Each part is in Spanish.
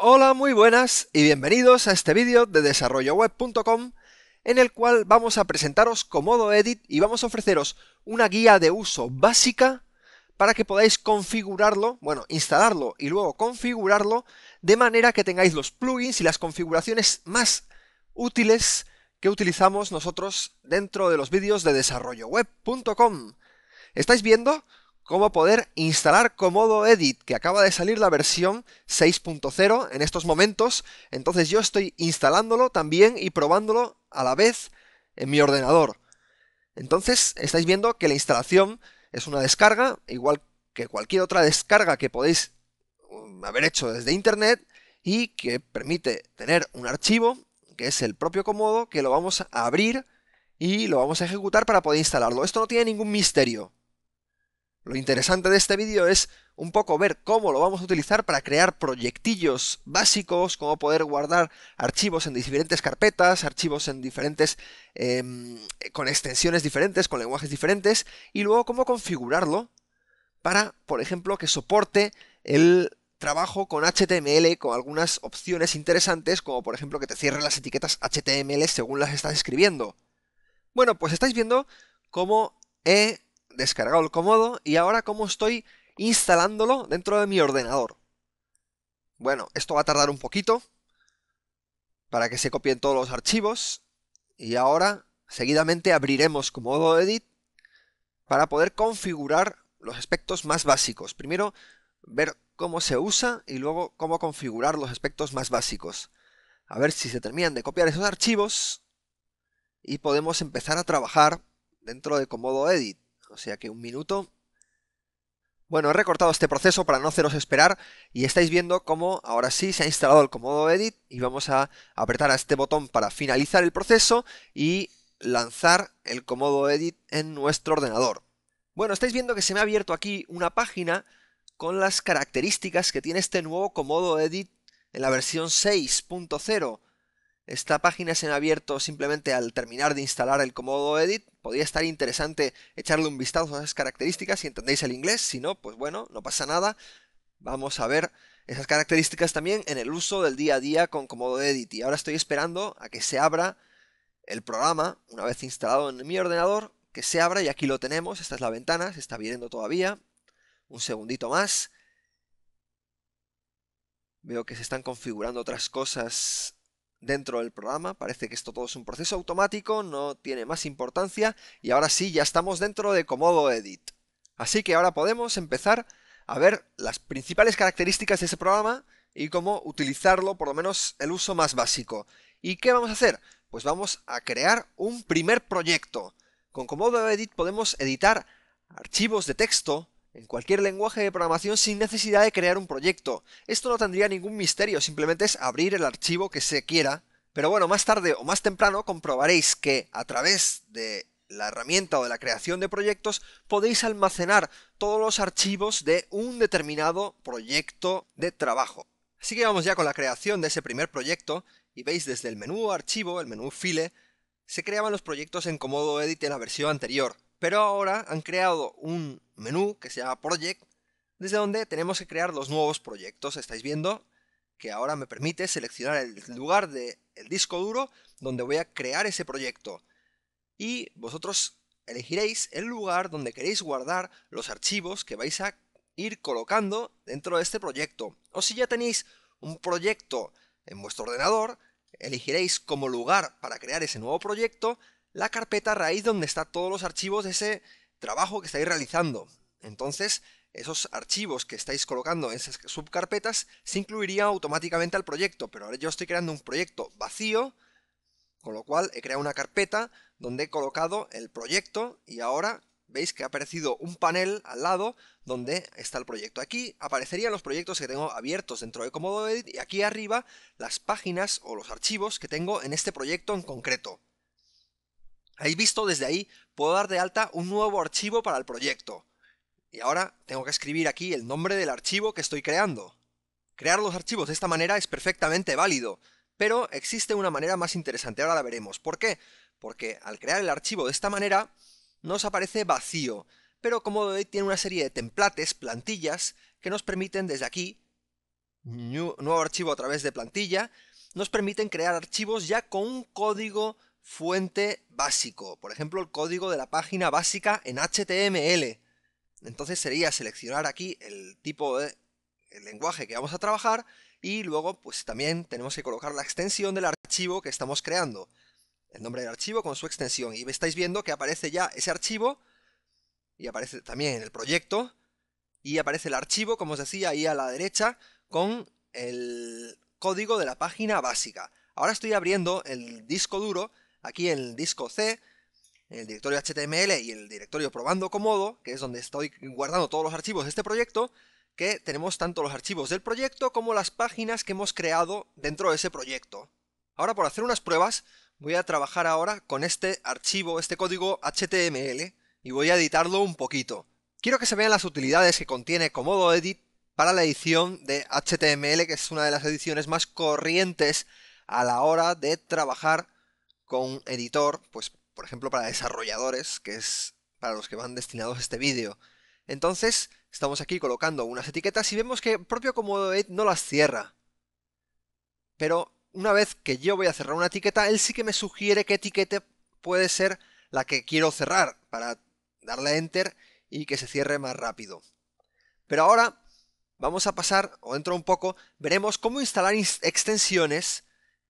Hola, muy buenas y bienvenidos a este vídeo de desarrolloweb.com en el cual vamos a presentaros Comodo Edit y vamos a ofreceros una guía de uso básica para que podáis configurarlo, bueno, instalarlo y luego configurarlo de manera que tengáis los plugins y las configuraciones más útiles que utilizamos nosotros dentro de los vídeos de desarrolloweb.com. ¿Estáis viendo cómo poder instalar Comodo Edit, que acaba de salir la versión 6.0 en estos momentos? Entonces yo estoy instalándolo también y probándolo a la vez en mi ordenador. Entonces estáis viendo que la instalación es una descarga, igual que cualquier otra descarga que podéis haber hecho desde internet y que permite tener un archivo, que es el propio Comodo, que lo vamos a abrir y lo vamos a ejecutar para poder instalarlo. Esto no tiene ningún misterio. Lo interesante de este vídeo es un poco ver cómo lo vamos a utilizar para crear proyectillos básicos, cómo poder guardar archivos en diferentes carpetas, archivos en diferentes, con extensiones diferentes, con lenguajes diferentes, y luego cómo configurarlo para, por ejemplo, que soporte el trabajo con HTML, con algunas opciones interesantes, como por ejemplo que te cierre las etiquetas HTML según las estás escribiendo. Bueno, pues estáis viendo cómo he descargado el Comodo y ahora cómo estoy instalándolo dentro de mi ordenador. Bueno, esto va a tardar un poquito para que se copien todos los archivos y ahora seguidamente abriremos Comodo Edit para poder configurar los aspectos más básicos. Primero ver cómo se usa y luego cómo configurar los aspectos más básicos. A ver si se terminan de copiar esos archivos y podemos empezar a trabajar dentro de Comodo Edit. O sea que un minuto. Bueno, he recortado este proceso para no haceros esperar y estáis viendo cómo ahora sí se ha instalado el Comodo Edit y vamos a apretar a este botón para finalizar el proceso y lanzar el Comodo Edit en nuestro ordenador. Bueno, estáis viendo que se me ha abierto aquí una página con las características que tiene este nuevo Comodo Edit en la versión 6.0. Esta página se me ha abierto simplemente al terminar de instalar el Comodo Edit. Podría estar interesante echarle un vistazo a esas características si entendéis el inglés. Si no, pues bueno, no pasa nada. Vamos a ver esas características también en el uso del día a día con Comodo Edit. Y ahora estoy esperando a que se abra el programa, una vez instalado en mi ordenador, que se abra y aquí lo tenemos. Esta es la ventana, se está viendo todavía. Un segundito más. Veo que se están configurando otras cosas dentro del programa. Parece que esto todo es un proceso automático, no tiene más importancia. Y ahora sí, ya estamos dentro de Comodo Edit. Así que ahora podemos empezar a ver las principales características de ese programa y cómo utilizarlo, por lo menos el uso más básico. ¿Y qué vamos a hacer? Pues vamos a crear un primer proyecto. Con Comodo Edit podemos editar archivos de texto en cualquier lenguaje de programación sin necesidad de crear un proyecto. Esto no tendría ningún misterio, simplemente es abrir el archivo que se quiera. Pero bueno, más tarde o más temprano comprobaréis que a través de la herramienta o de la creación de proyectos podéis almacenar todos los archivos de un determinado proyecto de trabajo. Así que vamos ya con la creación de ese primer proyecto y veis desde el menú archivo, el menú file, se creaban los proyectos en Comodo Edit en la versión anterior, pero ahora han creado un menú que se llama Project, desde donde tenemos que crear los nuevos proyectos. Estáis viendo que ahora me permite seleccionar el lugar del disco duro donde voy a crear ese proyecto. Y vosotros elegiréis el lugar donde queréis guardar los archivos que vais a ir colocando dentro de este proyecto. O si ya tenéis un proyecto en vuestro ordenador, elegiréis como lugar para crear ese nuevo proyecto la carpeta raíz donde están todos los archivos de ese trabajo que estáis realizando. Entonces, esos archivos que estáis colocando en esas subcarpetas se incluirían automáticamente al proyecto, pero ahora yo estoy creando un proyecto vacío, con lo cual he creado una carpeta donde he colocado el proyecto y ahora veis que ha aparecido un panel al lado donde está el proyecto. Aquí aparecerían los proyectos que tengo abiertos dentro de Comodo Edit y aquí arriba las páginas o los archivos que tengo en este proyecto en concreto. Habéis visto, desde ahí puedo dar de alta un nuevo archivo para el proyecto. Y ahora tengo que escribir aquí el nombre del archivo que estoy creando. Crear los archivos de esta manera es perfectamente válido, pero existe una manera más interesante, ahora la veremos. ¿Por qué? Porque al crear el archivo de esta manera nos aparece vacío, pero Comodo Edit tiene una serie de templates, plantillas, que nos permiten desde aquí nuevo archivo a través de plantilla, nos permiten crear archivos ya con un código fuente básico. Por ejemplo, el código de la página básica en HTML. Entonces sería seleccionar aquí el tipo de el lenguaje que vamos a trabajar y luego pues también tenemos que colocar la extensión del archivo que estamos creando. El nombre del archivo con su extensión. Y estáis viendo que aparece ya ese archivo y aparece también el proyecto y aparece el archivo, como os decía, ahí a la derecha con el código de la página básica. Ahora estoy abriendo el disco duro, aquí en el disco C, en el directorio HTML y el directorio probando Comodo, que es donde estoy guardando todos los archivos de este proyecto, que tenemos tanto los archivos del proyecto como las páginas que hemos creado dentro de ese proyecto. Ahora, por hacer unas pruebas, voy a trabajar ahora con este archivo, este código HTML, y voy a editarlo un poquito. Quiero que se vean las utilidades que contiene Comodo Edit para la edición de HTML, que es una de las ediciones más corrientes a la hora de trabajar con un editor, pues por ejemplo para desarrolladores, que es para los que van destinados este vídeo. Entonces, estamos aquí colocando unas etiquetas y vemos que el propio Comodo Edit no las cierra. Pero una vez que yo voy a cerrar una etiqueta, él sí que me sugiere qué etiqueta puede ser la que quiero cerrar para darle a Enter y que se cierre más rápido. Pero ahora vamos a pasar, o dentro de un poco, veremos cómo instalar extensiones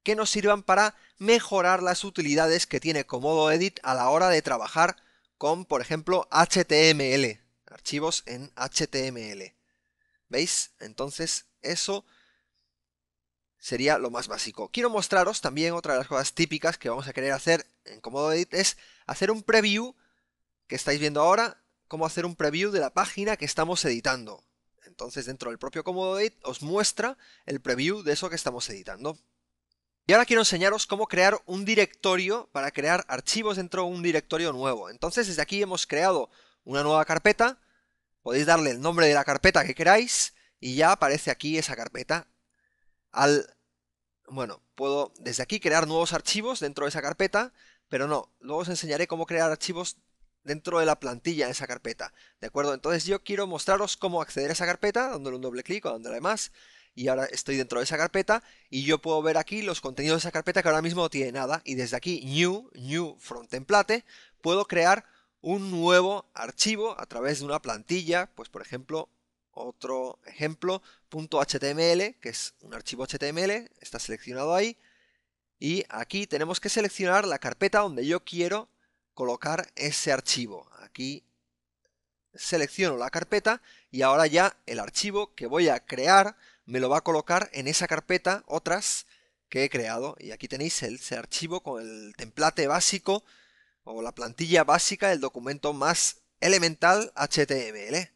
que nos sirvan para mejorar las utilidades que tiene Comodo Edit a la hora de trabajar con, por ejemplo, HTML, archivos en HTML. ¿Veis? Entonces eso sería lo más básico. Quiero mostraros también otra de las cosas típicas que vamos a querer hacer en Comodo Edit es hacer un preview, que estáis viendo ahora, cómo hacer un preview de la página que estamos editando. Entonces dentro del propio Comodo Edit os muestra el preview de eso que estamos editando. Y ahora quiero enseñaros cómo crear un directorio para crear archivos dentro de un directorio nuevo. Entonces desde aquí hemos creado una nueva carpeta, podéis darle el nombre de la carpeta que queráis y ya aparece aquí esa carpeta. Bueno, puedo desde aquí crear nuevos archivos dentro de esa carpeta, pero no, luego os enseñaré cómo crear archivos dentro de la plantilla de esa carpeta, ¿de acuerdo? Entonces yo quiero mostraros cómo acceder a esa carpeta, dándole un doble clic o dándole más, y ahora estoy dentro de esa carpeta, y yo puedo ver aquí los contenidos de esa carpeta que ahora mismo no tiene nada, y desde aquí, New from Template, puedo crear un nuevo archivo a través de una plantilla, pues por ejemplo, otro ejemplo, .html, que es un archivo HTML, está seleccionado ahí, y aquí tenemos que seleccionar la carpeta donde yo quiero colocar ese archivo. Aquí selecciono la carpeta y ahora ya el archivo que voy a crear me lo va a colocar en esa carpeta otras que he creado. Y aquí tenéis ese archivo con el template básico o la plantilla básica del documento más elemental HTML.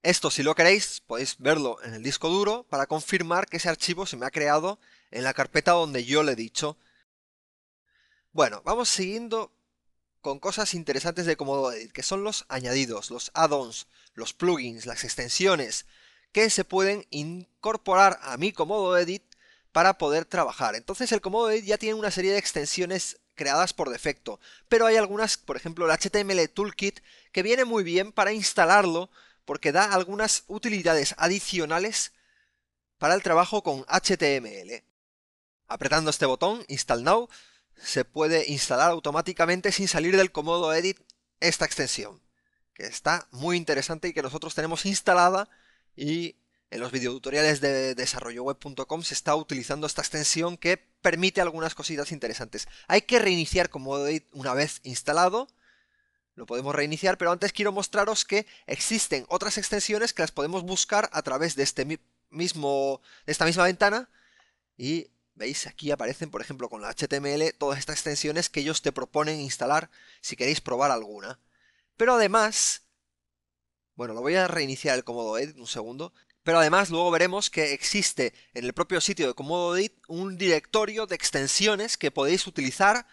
Esto, si lo queréis, podéis verlo en el disco duro para confirmar que ese archivo se me ha creado en la carpeta donde yo le he dicho. Bueno, vamos siguiendo con cosas interesantes de Comodo Edit, que son los añadidos, los add-ons, los plugins, las extensiones, que se pueden incorporar a mi Comodo Edit para poder trabajar. Entonces el Comodo Edit ya tiene una serie de extensiones creadas por defecto, pero hay algunas, por ejemplo el HTML Toolkit, que viene muy bien para instalarlo porque da algunas utilidades adicionales para el trabajo con HTML. Apretando este botón, Install Now, se puede instalar automáticamente sin salir del Comodo Edit esta extensión, que está muy interesante y que nosotros tenemos instalada, y en los videotutoriales de desarrolloweb.com se está utilizando esta extensión que permite algunas cositas interesantes. Hay que reiniciar Comodo Edit una vez instalado. Lo podemos reiniciar, pero antes quiero mostraros que existen otras extensiones que las podemos buscar a través de esta misma ventana. Y veis, aquí aparecen, por ejemplo, con la HTML, todas estas extensiones que ellos te proponen instalar si queréis probar alguna. Pero además, bueno, lo voy a reiniciar el Comodo Edit un segundo. Pero además luego veremos que existe en el propio sitio de Comodo Edit un directorio de extensiones que podéis utilizar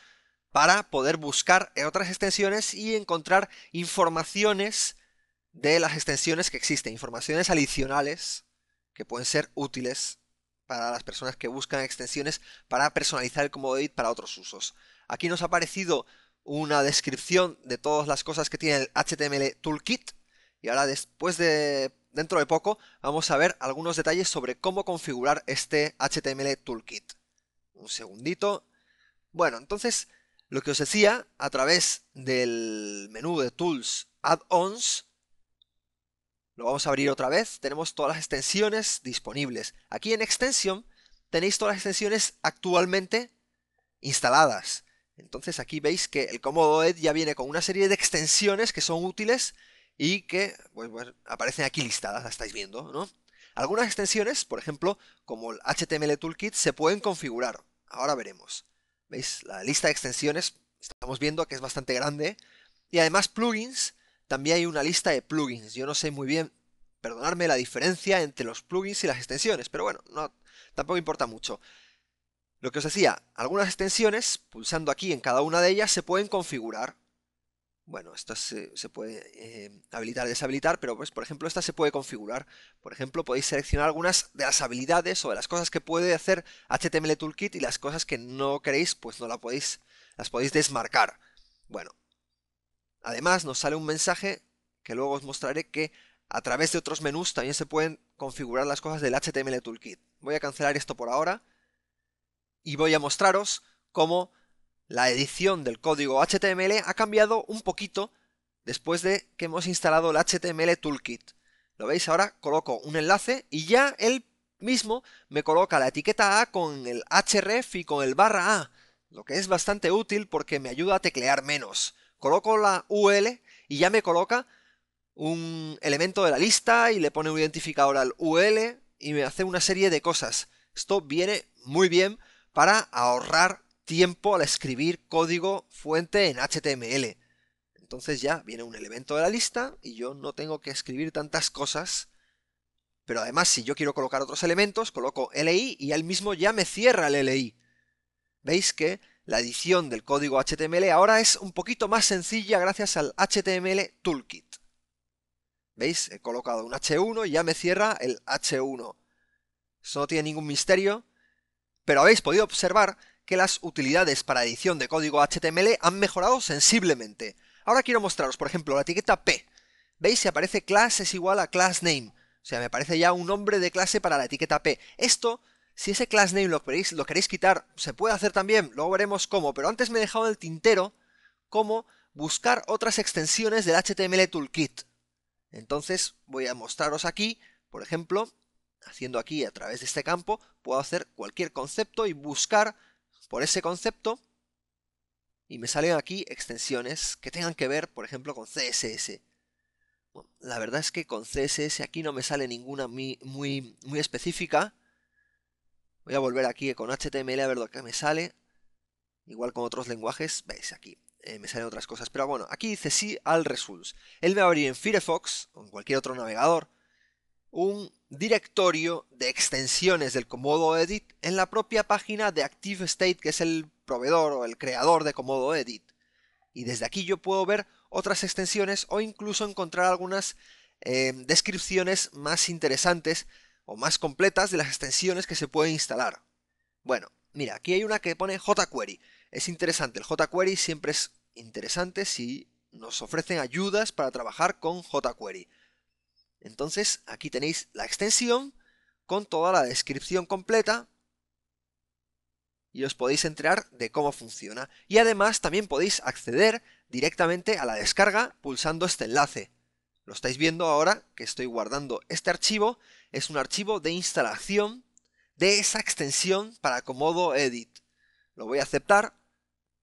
para poder buscar otras extensiones y encontrar informaciones de las extensiones que existen, informaciones adicionales que pueden ser útiles para las personas que buscan extensiones para personalizar el Comodo Edit para otros usos. Aquí nos ha aparecido una descripción de todas las cosas que tiene el HTML Toolkit, y ahora después de dentro de poco vamos a ver algunos detalles sobre cómo configurar este HTML Toolkit. Un segundito. Bueno, entonces, lo que os decía, a través del menú de Tools, Add-ons, lo vamos a abrir otra vez, tenemos todas las extensiones disponibles. Aquí en Extension tenéis todas las extensiones actualmente instaladas. Entonces aquí veis que el Comodo Edit ya viene con una serie de extensiones que son útiles y que pues, aparecen aquí listadas, la estáis viendo, ¿no? Algunas extensiones, por ejemplo, como el HTML Toolkit, se pueden configurar. Ahora veremos. ¿Veis? La lista de extensiones, estamos viendo que es bastante grande. Y además plugins, también hay una lista de plugins. Yo no sé muy bien, perdonadme, la diferencia entre los plugins y las extensiones, pero bueno, no, tampoco importa mucho. Lo que os decía, algunas extensiones, pulsando aquí en cada una de ellas, se pueden configurar. Bueno, esta se puede habilitar y deshabilitar, pero pues, por ejemplo, esta se puede configurar. Por ejemplo, podéis seleccionar algunas de las habilidades o de las cosas que puede hacer HTML Toolkit y las cosas que no queréis, pues no las podéis desmarcar. Bueno, además nos sale un mensaje que luego os mostraré que a través de otros menús también se pueden configurar las cosas del HTML Toolkit. Voy a cancelar esto por ahora y voy a mostraros cómo la edición del código HTML ha cambiado un poquito después de que hemos instalado el HTML Toolkit. ¿Lo veis? Ahora coloco un enlace y ya él mismo me coloca la etiqueta A con el href y con el /A, lo que es bastante útil porque me ayuda a teclear menos. Coloco la UL y ya me coloca un elemento de la lista y le pone un identificador al UL y me hace una serie de cosas. Esto viene muy bien para ahorrar tiempo al escribir código fuente en HTML. Entonces ya viene un elemento de la lista y yo no tengo que escribir tantas cosas. Pero además, si yo quiero colocar otros elementos, coloco LI y él mismo ya me cierra el LI. Veis que la edición del código HTML ahora es un poquito más sencilla gracias al HTML Toolkit. ¿Veis? He colocado un H1 y ya me cierra el H1. Eso no tiene ningún misterio, pero habéis podido observar que las utilidades para edición de código HTML han mejorado sensiblemente. Ahora quiero mostraros, por ejemplo, la etiqueta P. ¿Veis? Si aparece class es igual a class name. O sea, me aparece ya un nombre de clase para la etiqueta P. Esto, si ese class name lo queréis quitar, se puede hacer también, luego veremos cómo, pero antes me he dejado en el tintero cómo buscar otras extensiones del HTML Toolkit. Entonces voy a mostraros aquí, por ejemplo, haciendo aquí a través de este campo, puedo hacer cualquier concepto y buscar por ese concepto y me salen aquí extensiones que tengan que ver, por ejemplo, con CSS. Bueno, la verdad es que con CSS aquí no me sale ninguna muy específica. Voy a volver aquí con HTML a ver lo que me sale. Igual con otros lenguajes, veis aquí. Me salen otras cosas, pero bueno, aquí dice sí al results. Él me va a abrir en Firefox o en cualquier otro navegador un directorio de extensiones del Comodo Edit en la propia página de ActiveState, que es el proveedor o el creador de Comodo Edit. Y desde aquí yo puedo ver otras extensiones o incluso encontrar algunas descripciones más interesantes o más completas de las extensiones que se pueden instalar. Bueno, mira, aquí hay una que pone jQuery. Es interesante, el jQuery siempre es interesante si nos ofrecen ayudas para trabajar con jQuery. Entonces, aquí tenéis la extensión con toda la descripción completa y os podéis enterar de cómo funciona. Y además también podéis acceder directamente a la descarga pulsando este enlace. Lo estáis viendo ahora que estoy guardando este archivo. Es un archivo de instalación de esa extensión para Comodo Edit. Lo voy a aceptar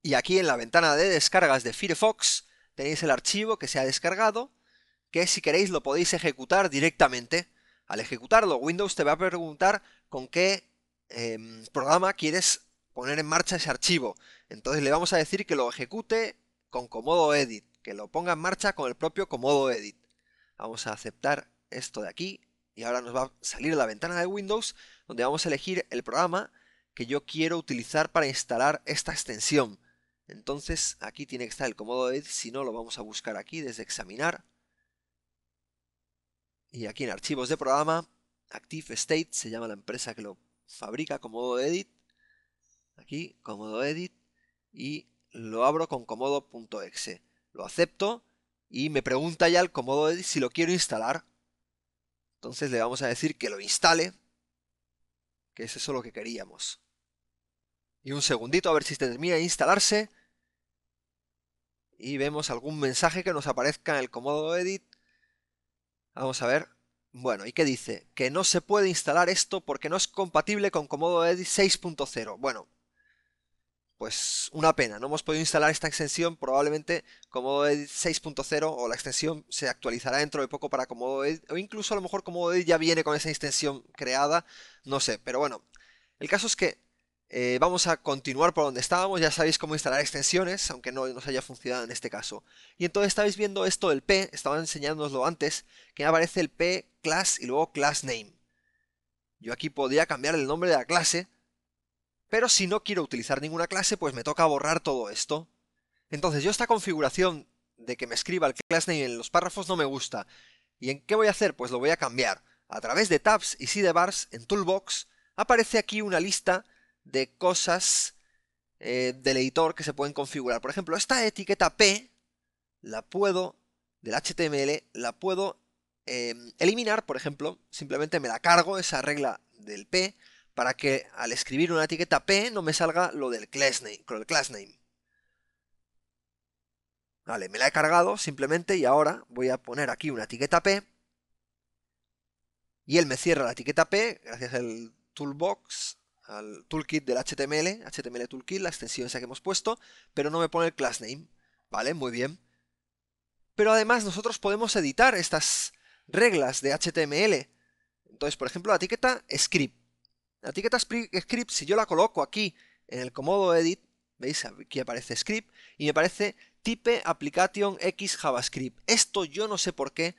y aquí en la ventana de descargas de Firefox tenéis el archivo que se ha descargado, que si queréis lo podéis ejecutar directamente. Al ejecutarlo, Windows te va a preguntar con qué programa quieres poner en marcha ese archivo. Entonces le vamos a decir que lo ejecute con Comodo Edit, que lo ponga en marcha con el propio Comodo Edit. Vamos a aceptar esto de aquí y ahora nos va a salir la ventana de Windows donde vamos a elegir el programa que yo quiero utilizar para instalar esta extensión. Entonces aquí tiene que estar el Comodo Edit, si no lo vamos a buscar aquí desde examinar. Y aquí en archivos de programa, ActiveState se llama la empresa que lo fabrica, Comodo Edit. Aquí, Comodo Edit. Y lo abro con comodo.exe. Lo acepto y me pregunta ya el Comodo Edit si lo quiero instalar. Entonces le vamos a decir que lo instale, que es eso lo que queríamos. Y un segundito a ver si termina de instalarse. Y vemos algún mensaje que nos aparezca en el Comodo Edit. Vamos a ver. Bueno, ¿y qué dice? Que no se puede instalar esto porque no es compatible con Comodo Edit 6.0. Bueno, pues una pena, no hemos podido instalar esta extensión. Probablemente Comodo Edit 6.0 o la extensión se actualizará dentro de poco para Comodo Edit, o incluso a lo mejor Comodo Edit ya viene con esa extensión creada, no sé, pero bueno, el caso es que vamos a continuar por donde estábamos. Ya sabéis cómo instalar extensiones, aunque no nos haya funcionado en este caso. Y entonces estáis viendo esto del P, estaba enseñándooslo antes, que me aparece el P class y luego class name. Yo aquí podría cambiar el nombre de la clase, pero si no quiero utilizar ninguna clase, pues me toca borrar todo esto. Entonces yo esta configuración de que me escriba el class name en los párrafos no me gusta. ¿Y en qué voy a hacer? Pues lo voy a cambiar. A través de tabs y sidebars en Toolbox aparece aquí una lista de cosas del editor que se pueden configurar. Por ejemplo, esta etiqueta P la puedo, del HTML, la puedo eliminar. Por ejemplo, simplemente me la cargo, esa regla del P, para que al escribir una etiqueta P no me salga lo del class name. Vale, me la he cargado simplemente y ahora voy a poner aquí una etiqueta P y él me cierra la etiqueta P gracias al toolbox, al toolkit del HTML toolkit, la extensión esa que hemos puesto, pero no me pone el class name. Vale, muy bien. Pero además nosotros podemos editar estas reglas de HTML. Entonces, por ejemplo, la etiqueta script. La etiqueta script, si yo la coloco aquí en el Comodo Edit, ¿veis? Aquí aparece script y me aparece type application x JavaScript. Esto yo no sé por qué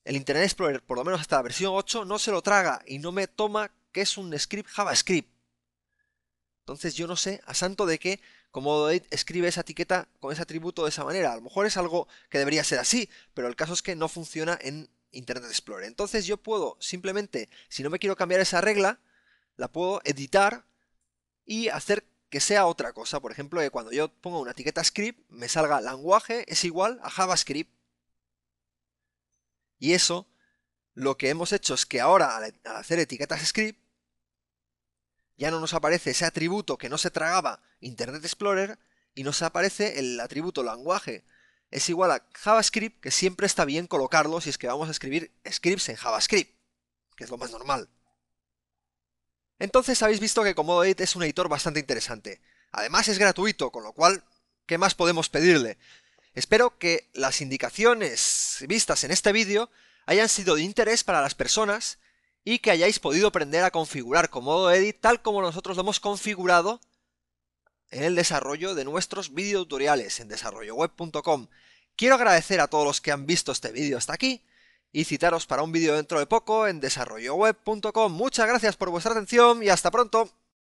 el Internet Explorer, por lo menos hasta la versión 8, no se lo traga y no me toma que es un script JavaScript. Entonces yo no sé a santo de qué Comodo Edit escribe esa etiqueta con ese atributo de esa manera. A lo mejor es algo que debería ser así, pero el caso es que no funciona en Internet Explorer. Entonces yo puedo simplemente, si no me quiero cambiar esa regla, la puedo editar y hacer que sea otra cosa. Por ejemplo, que cuando yo pongo una etiqueta script, me salga lenguaje es igual a JavaScript. Y eso, lo que hemos hecho es que ahora, al hacer etiquetas script, ya no nos aparece ese atributo que no se tragaba Internet Explorer y nos aparece el atributo lenguaje es igual a JavaScript, que siempre está bien colocarlo si es que vamos a escribir scripts en JavaScript, que es lo más normal. Entonces habéis visto que Comodo Edit es un editor bastante interesante. Además es gratuito, con lo cual, ¿qué más podemos pedirle? Espero que las indicaciones vistas en este vídeo hayan sido de interés para las personas y que hayáis podido aprender a configurar Comodo Edit tal como nosotros lo hemos configurado en el desarrollo de nuestros videotutoriales en desarrolloweb.com. Quiero agradecer a todos los que han visto este vídeo hasta aquí y citaros para un vídeo dentro de poco en desarrolloweb.com. Muchas gracias por vuestra atención y hasta pronto.